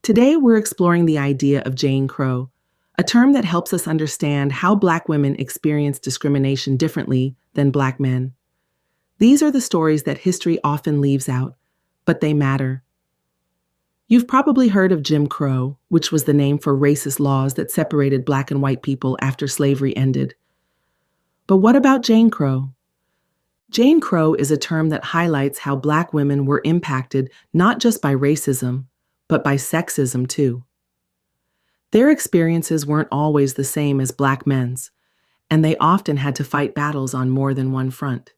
Today, we're exploring the idea of Jane Crow, a term that helps us understand how Black women experience discrimination differently than Black men. These are the stories that history often leaves out, but they matter. You've probably heard of Jim Crow, which was the name for racist laws that separated Black and white people after slavery ended. But what about Jane Crow? Jane Crow is a term that highlights how Black women were impacted not just by racism, but by sexism too. Their experiences weren't always the same as Black men's, and they often had to fight battles on more than one front.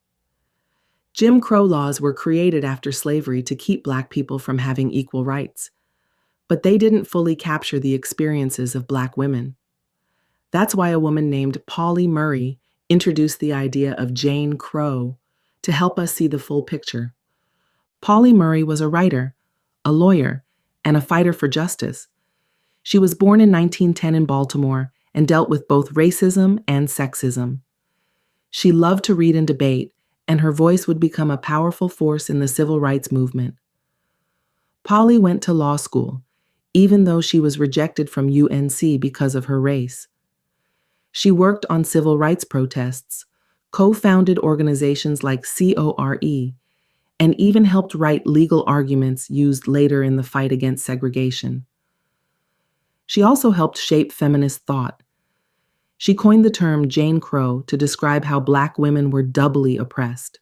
Jim Crow laws were created after slavery to keep Black people from having equal rights, but they didn't fully capture the experiences of Black women. That's why a woman named Pauli Murray introduced the idea of Jane Crow to help us see the full picture. Pauli Murray was a writer, a lawyer, and a fighter for justice. She was born in 1910 in Baltimore and dealt with both racism and sexism. She loved to read and debate, and her voice would become a powerful force in the civil rights movement. Pauli went to law school, even though she was rejected from UNC because of her race. She worked on civil rights protests, co-founded organizations like CORE, and even helped write legal arguments used later in the fight against segregation. She also helped shape feminist thought. She coined the term Jane Crow to describe how Black women were doubly oppressed.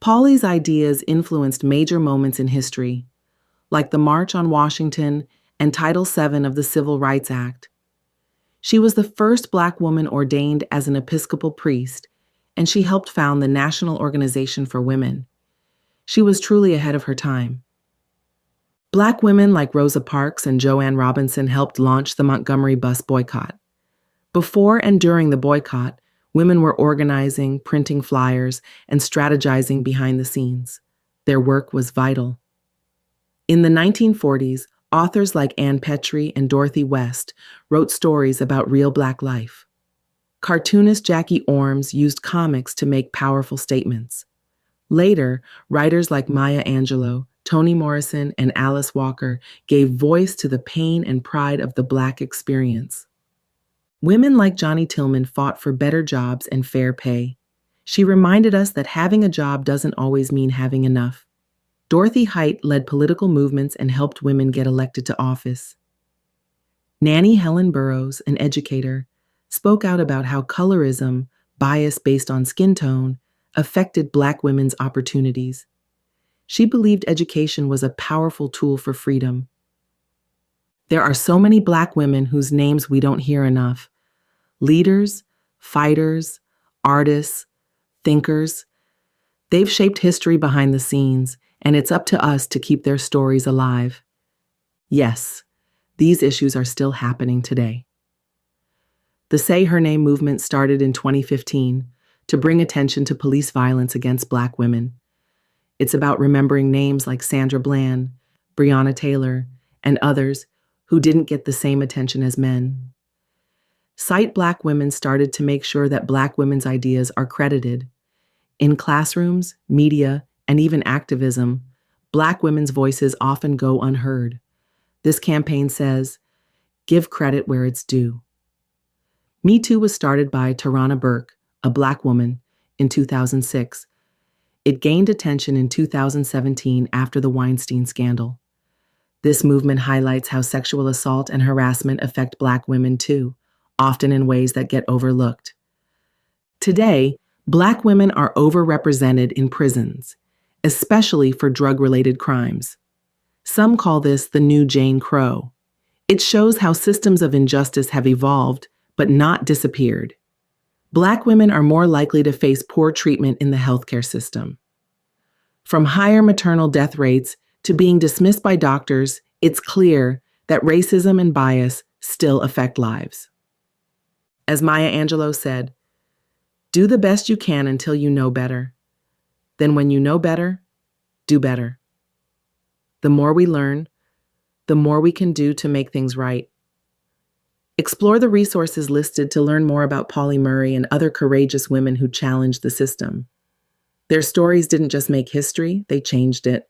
Pauli's ideas influenced major moments in history, like the March on Washington and Title VII of the Civil Rights Act. She was the first Black woman ordained as an Episcopal priest, and she helped found the National Organization for Women. She was truly ahead of her time. Black women like Rosa Parks and Joanne Robinson helped launch the Montgomery bus boycott. Before and during the boycott, women were organizing, printing flyers, and strategizing behind the scenes. Their work was vital. In the 1940s, authors like Ann Petrie and Dorothy West wrote stories about real Black life. Cartoonist Jackie Ormes used comics to make powerful statements. Later, writers like Maya Angelou, Toni Morrison, and Alice Walker gave voice to the pain and pride of the Black experience. Women like Johnny Tillman fought for better jobs and fair pay. She reminded us that having a job doesn't always mean having enough. Dorothy Height led political movements and helped women get elected to office. Nannie Helen Burroughs, an educator, spoke out about how colorism, bias based on skin tone, affected Black women's opportunities. She believed education was a powerful tool for freedom. There are so many Black women whose names we don't hear enough. Leaders, fighters, artists, thinkers. They've shaped history behind the scenes, and it's up to us to keep their stories alive. Yes, these issues are still happening today. The Say Her Name movement started in 2015 to bring attention to police violence against Black women. It's about remembering names like Sandra Bland, Breonna Taylor, and others who didn't get the same attention as men. Cite Black Women started to make sure that Black women's ideas are credited. In classrooms, media, and even activism, Black women's voices often go unheard. This campaign says, "Give credit where it's due." Me Too was started by Tarana Burke, a Black woman, in 2006. It gained attention in 2017 after the Weinstein scandal. This movement highlights how sexual assault and harassment affect Black women too, often in ways that get overlooked. Today, Black women are overrepresented in prisons, especially for drug-related crimes. Some call this the new Jane Crow. It shows how systems of injustice have evolved, but not disappeared. Black women are more likely to face poor treatment in the healthcare system. From higher maternal death rates to being dismissed by doctors, it's clear that racism and bias still affect lives. As Maya Angelou said, "Do the best you can until you know better. Then when you know better, do better." The more we learn, the more we can do to make things right. Explore the resources listed to learn more about Pauli Murray and other courageous women who challenged the system. Their stories didn't just make history, they changed it.